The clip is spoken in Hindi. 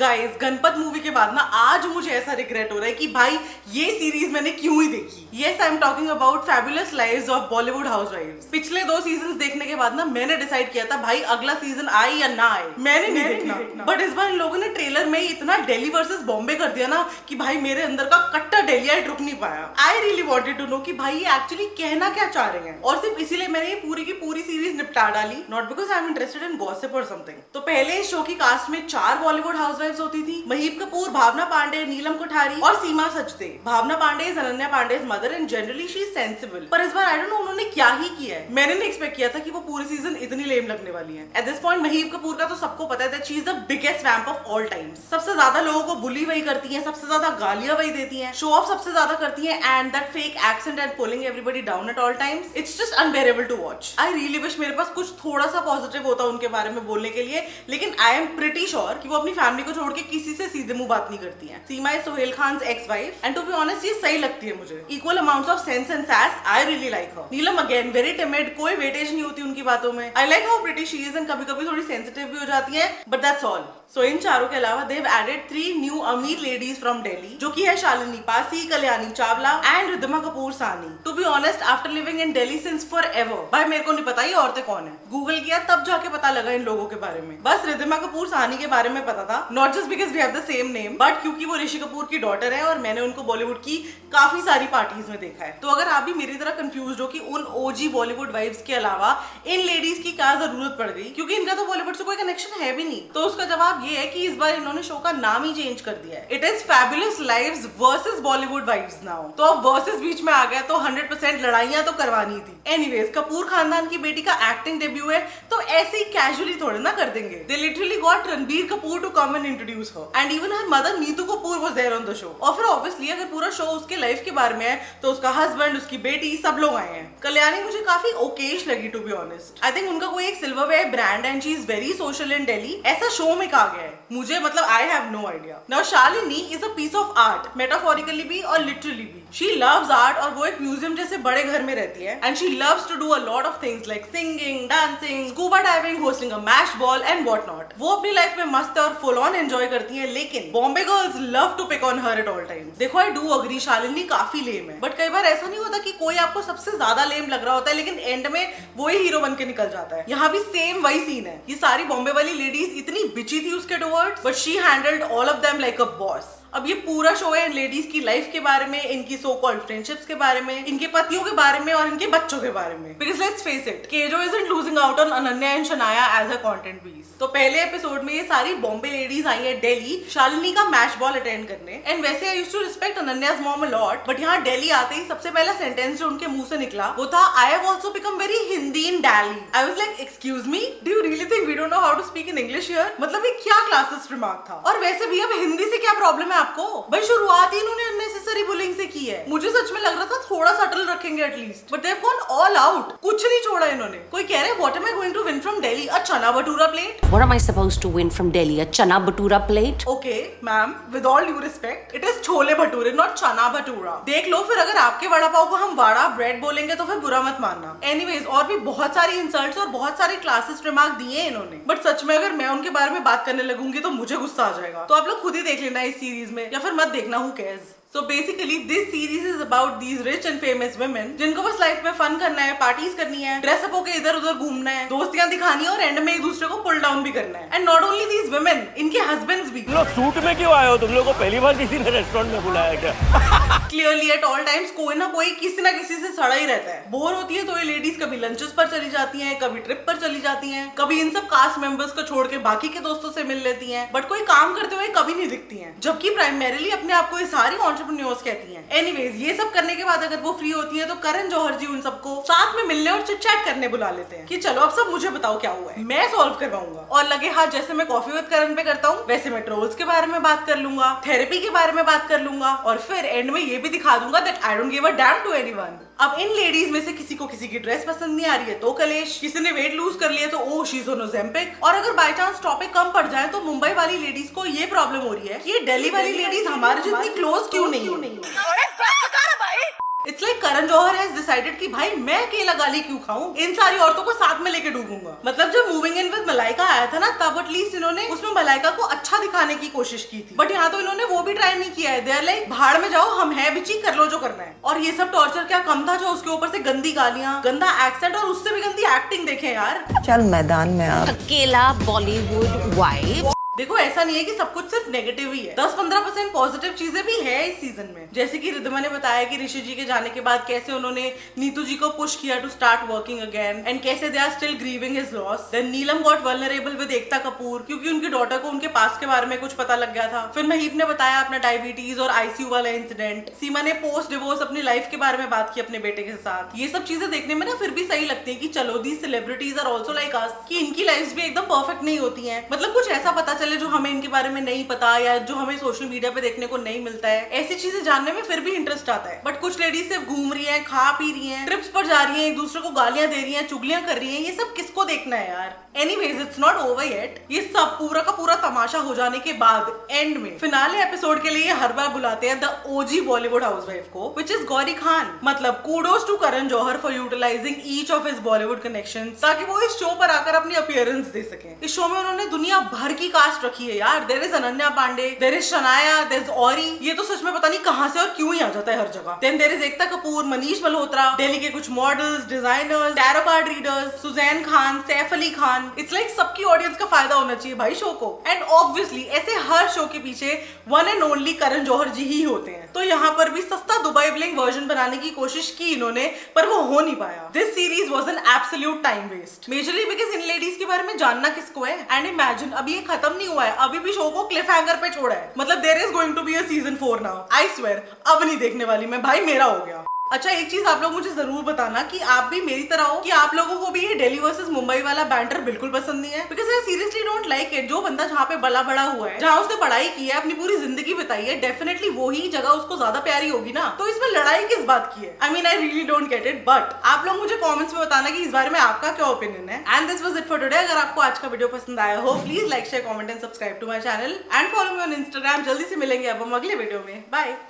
गाइस गणपत मूवी के बाद ना आज मुझे ऐसा रिग्रेट हो रहा है कि भाई ये सीरीज मैंने क्यों ही देखी। Yes, I am talking about fabulous lives of Bollywood housewives. पिछले 2 सीजन देखने के बाद ना मैंने डिसाइड किया था भाई अगला सीजन आए या ना आए मैंने नहीं देखना। बट इस बार इन लोगों ने ट्रेलर में इतना दिल्ली वर्सेस बॉम्बे कर दिया ना कि भाई मेरे अंदर का कट्टर डेलियाइट रुक नहीं पाया। I really wanted to know कि भाई ये एक्चुअली कहना क्या चाह रहे हैं, और सिर्फ इसीलिए मैंने ये पूरी की पूरी सीरीज निपटा डाली, not because I am interested in gossip और समथिंग। तो पहले इस शो की कास्ट में 4 बॉलीवुड हाउसवाइफ्स होती थी, महीप कपूर, भावना पांडे, नीलम कोठारी और Seema Sachdev. Bhavna Pandey is Ananya Pandey's mother and generally she is sensible. पर इस बार आई डोंट नो उन्होंने क्या ही किया है। मैंने नहीं एक्सपेक्ट किया था कि वो पूरी सीजन इतनी लेम लगने वाली है। At this point Mahip Kapoor का तो सबको पता है that she is the biggest vamp of all times. सबसे ज्यादा लोगों को बुली वही करती है, सबसे ज्यादा गालियां वही देती है, शो ऑफ सबसे ज्यादा करती है, and that fake accent and pulling everybody down at all times, it's just unbearable to watch. I really wish मेरे पास कुछ थोड़ा सा पॉजिटिव होता उनके बारे में बोलने के लिए, लेकिन आई एम प्रिटी श्योर कि वो अपनी फैमिली को छोड़ के किसी से सीधे मुंह बात नहीं करती है। Seema is Sohail Khan's ex wife and to be honest ये सही लगती है मुझे। Equal amounts of sense and sass, I really like her. Neelam again very timid, कोई वेटेज नहीं होती उनकी बातों में। I like how pretty she is and कभी कभी थोड़ी सेंसिटिव भी हो जाती है, बट दैट्स ऑल। सो इन चारों के अलावा देव एडेड 3 न्यू अमीर लेडीज फ्रॉम दिल्ली, जो की है Shalini Pasi, Kalyani Chawla and Riddhima Kapoor Sahni. To be honest after living in Delhi since forever, भाई मेरे को नहीं पता ये औरतें कौन है। गूगल किया तब जाके पता लगा इन लोगों के बारे में। बस रिद्धिमा कपूर सानी के बारे में पता था, not just because we have the same name, but क्योंकि वो ऋषि कपूर की डॉटर है और मैंने उनको बॉलीवुड की काफी सारी पार्टीज में देखा है। तो अगर आप भी मेरी तरह कंफ्यूज हो कि उन ओजी बॉलीवुड वाइब्स के अलावा इन लेडीज की क्या जरूरत पड़ गई, क्योंकि इनका तो बॉलीवुड से कोई कनेक्शन है भी नहीं, तो उसका जवाब ये है कि इस बार इन्होंने शो का नाम ही चेंज कर दिया है। It is fabulous lives versus Bollywood vibes now. तो अब वर्सेस बीच में आ गया तो 100% लड़ाइयां तो करवानी थी। एनीवेज, कपूर खानदान की बेटी का एक्टिंग डेब्यू है तो ऐसे ही कैजुअली थोड़े ना कर देंगे। They literally got Ranbir Kapoor to come and introduce her and even her mother Neetu Kapoor was there on the show. और फिर ऑब्वियसली अगर पूरा शो उसके लाइफ के बारे में है तो उसका हस्बैंड, उसकी बेटी, सब लोग आए हैं। कल्याणी मुझे काफी ओकेश लगी to be honest. I think उनका कोई एक silverware brand and she is very social in Delhi, ऐसा शो में कहा गया है मुझे, मतलब I have no idea. Now Shalini is a piece of art, metaphorically भी और लिटरली भी। शी लव्स आर्ट और वो एक म्यूजियम जैसे बड़े घर में रहती है and she loves to do a lot of things like singing, dancing, scuba diving, hosting a mash ball and what not. वो अपनी लाइफ में मस्त है और फुल ऑन एंजॉय करती है, लेकिन Bombay girls love to pick on her at all times. देखो आई डू अग्री शालिनी काफी लेम है, बट कई बार ऐसा नहीं होता कि कोई आपको सबसे ज्यादा लेम लग रहा होता है लेकिन एंड में वो ही हीरो बन के निकल जाता है। यहाँ भी सेम वही सीन है। ये सारी बॉम्बे वाली लेडीज इतनी बिची थी उसके towards, but she handled all of them like a boss. अब ये पूरा शो है इन लेडीज की लाइफ के बारे में, इनकी सो कॉल्ड फ्रेंडशिप्स के बारे में, इनके पतियों के बारे में और इनके बच्चों के बारे में। Because let's face it, KJo isn't losing out on Ananya and Shanaya as a content piece. तो पहले एपिसोड में ये सारी बॉम्बे लेडीज आई है दिल्ली शालिनी का मैच बॉल अटेंड करने, एंड वैसे I used to respect Ananya's mom a lot, but यहाँ दिल्ली आते ही सबसे पहला सेंटेंस जो उनके मुंह से निकला वो था I have also become very Hindi in Delhi. I was like excuse me, do you really think we don't know how to speak in English here? मतलब ये क्या क्लासेस रिमार्क था। और वैसे भी अब हिंदी से क्या प्रॉब्लम है आपको? भाई शुरुआत ही इन्होंने अननेसेसरी बुलिंग से की है। मुझे सच में लग रहा था थोड़ा सटल रखेंगे at least, but they have gone all out, कुछ नहीं छोड़ा इन्होंने। कोई कह रहे हैं what am I going to win from Delhi, a chana bhatura plate? What am I supposed to win from Delhi? A chana bhatura plate? Okay ma'am, with all due respect, it is chole bhature not चना भटूरा। देख लो फिर अगर आपके वड़ा पाव को हम वाड़ा ब्रेड बोलेंगे तो फिर बुरा मत मानना। एनीवेज, और भी बहुत सारी इंसल्ट्स और बहुत सारे क्लासेस रिमार्क दिए इन्होंने, बट सच में अगर मैं उनके बारे में बात करने लगूंगी तो मुझे गुस्सा आ जाएगा। तो आप लोग खुद ही देख लेना इस सीरीज में, या फिर मत देखना, who cares. So basically this series is about these rich and famous women जिनको बस लाइफ में फन करना है, पार्टीज करनी है, ड्रेसअप होके इधर उधर घूमना है, दोस्तियां दिखानी है और एंड में एक दूसरे को पुल डाउन भी करना है। And not only these women, इनके हस्बैंड्स भी। तुम लोग सूट में क्यों आए हो? तुम लोगों को पहली बार किसी ने रेस्टोरेंट में बुलाया क्या? क्लियरली एट ऑल टाइम्स कोई ना कोई किसी ना किसी से सड़ा ही रहता है। बोर होती है तो ये लेडीज कभी लंचेस पर चली जाती हैं, कभी ट्रिप पर चली जाती हैं, कभी इन सब कास्ट मेंबर्स को छोड़ के बाकी के दोस्तों से मिल लेती हैं, बट कोई काम करते हुए कभी नहीं दिखती हैं, जबकि प्राइमरीली अपने आप को ये सारी एंटरप्रेन्योर्स कहती हैं। एनीवेज, ये सब करने के बाद अगर वो फ्री होती है तो करण जौहर जी उन सबको साथ में मिलने और चिट चैट करने बुला लेते हैं कि चलो अब सब मुझे बताओ क्या हुआ है, मैं सॉल्व करवाऊंगा। और लगे हाथ जैसे मैं कॉफी विद करण पे करता हूँ वैसे मैं ट्रोल्स के बारे में बात कर लूंगा, थेरेपी के बारे में बात कर लूंगा, और फिर एंड में ये भी दिखा दूंगा that I don't give a damn to anyone. अब इन लेडीज में से किसी को किसी की ड्रेस पसंद नहीं आ रही है तो कलेश, किसी ने वेट लूज कर लिया तो oh she is on Ozempic, और अगर बाय चांस टॉपिक कम पड़ जाए तो मुंबई वाली लेडीज को ये प्रॉब्लम हो रही है कि ये दिल्ली वाली लेडीज हमारे जितनी क्लोज क्यों नहीं है। It's like Karan Johar has decided कि भाई मैं अकेला गाली क्यों खाऊं, इन सारी औरतों को साथ में लेके डूबूंगा। मतलब जब मूविंग इन विद मलाइका आया था ना, तब एटलीस्ट इन्होंने उसमें मलाइका को अच्छा दिखाने की कोशिश की थी, बट यहाँ तो इन्होंने वो भी ट्राई नहीं किया है। दे आर लाइक भाड़ में जाओ, हम है बिची, कर लो जो करना है। और ये सब टॉर्चर क्या कम था जो उसके ऊपर से गंदी गालियां, गंदा एक्सेंट और उससे भी गंदी एक्टिंग देखें यार। चल मैदान में आ। अकेला बॉलीवुड वाइफ। देखो ऐसा नहीं है कि सब कुछ सिर्फ नेगेटिव ही है, 10-15% पॉजिटिव चीजें भी है इस सीजन में। जैसे कि रिद्धिमा ने बताया कि ऋषि जी के जाने के बाद कैसे उन्होंने नीतू जी को पुश किया to start working again and कैसे they are still grieving his loss. Then Neelam got vulnerable with Ekta Kapoor क्योंकि उनकी डॉटर को उनके पास के बारे में कुछ पता लग गया था। फिर महीप ने बताया अपना डायबिटीज और आईसीयू वाला इंसिडेंट। सीमा ने पोस्ट डिवोर्स अपनी लाइफ के बारे में बात की अपने बेटे के साथ। ये सब चीजें देखने में ना फिर भी सही लगती है कि चलो the celebrities are also like us, कि इनकी लाइफ भी एकदम परफेक्ट नहीं होती है। मतलब कुछ ऐसा पता चले जो हमें इनके बारे में नहीं पता या जो हमें सोशल मीडिया पे देखने को नहीं मिलता है। ऐसी चीजें जानने में फिर भी इंटरेस्ट आता है। बट कुछ लेडीज सिर्फ घूम रही हैं, खा पी रही हैं, ट्रिप्स पर जा रही हैं, एक दूसरे को गालियां दे रही हैं, चुगलियां कर रही हैं, ये सब किसको देखना है यार। Anyways it's not over yet. ये सब पूरा का पूरा तमाशा हो जाने के बाद एंड में फिनाले एपिसोड के लिए हर बार बुलाते हैं द ओजी बॉलीवुड हाउसवाइफ को, विच इज गौरी खान। मतलब kudos to Karan Johar for utilising each of his Bollywood connections, ताकि वो इस शो पर आकर अपनी अपीयरेंस दे सके। इस शो में उन्होंने दुनिया भर की कास्ट रखी है यार। There is Ananya Panday, there is Shanaya, there is Orry. ये तो सच में पता नहीं कहां से और क्यों ही आ जाता है हर जगह। Then there is Ekta Kapoor, Manish Malhotra, Delhi के कुछ models, designers, tarot card readers, Sussanne Khan, Saif Ali Khan. It's like सबकी ऑडियंस का फायदा होना चाहिए भाई शो को। एंड ऑब्वियसली ऐसे हर शो के पीछे one and only Karan Johar जी ही होते हैं। तो यहाँ पर भी सस्ता दुबई ब्लिंग वर्जन बनाने की कोशिश की इन्होंने, पर वो हो नहीं पाया। This series was an absolute time waste, majorly because इन लेडीज के बारे में जानना किसको है। एंड इमेजिन अभी ये खत्म नहीं हुआ है, अभी भी शो को क्लिफ हैंगर पे छोड़ा है। मतलब there is going to be a season 4 now. I swear अब नहीं देखने वाली मैं भाई, मेरा हो गया। अच्छा एक चीज आप लोग मुझे जरूर बताना कि आप भी मेरी तरह हो कि आप लोगों को भी ये दिल्ली वर्सेस मुंबई वाला बैंटर बिल्कुल पसंद नहीं है। Because I seriously don't like it. जो बंदा जहाँ पे बड़ा बड़ा हुआ है, जहाँ उसने पढ़ाई की है, अपनी पूरी जिंदगी बिताई है, डेफिनेटली वही जगह उसको ज्यादा प्यारी होगी ना। तो इसमें लड़ाई किस बात की है? I mean I really don't get it. But आप लोग मुझे कॉमेंट्स में बताना कि इस बारे में आपका क्या ओपिनियन है। And this was it for today. अगर आपको आज का वीडियो पसंद आया हो, please like share comment and subscribe to my channel and follow me on Instagram. जल्दी से मिलेंगे अब हम अगले वीडियो में। बाय।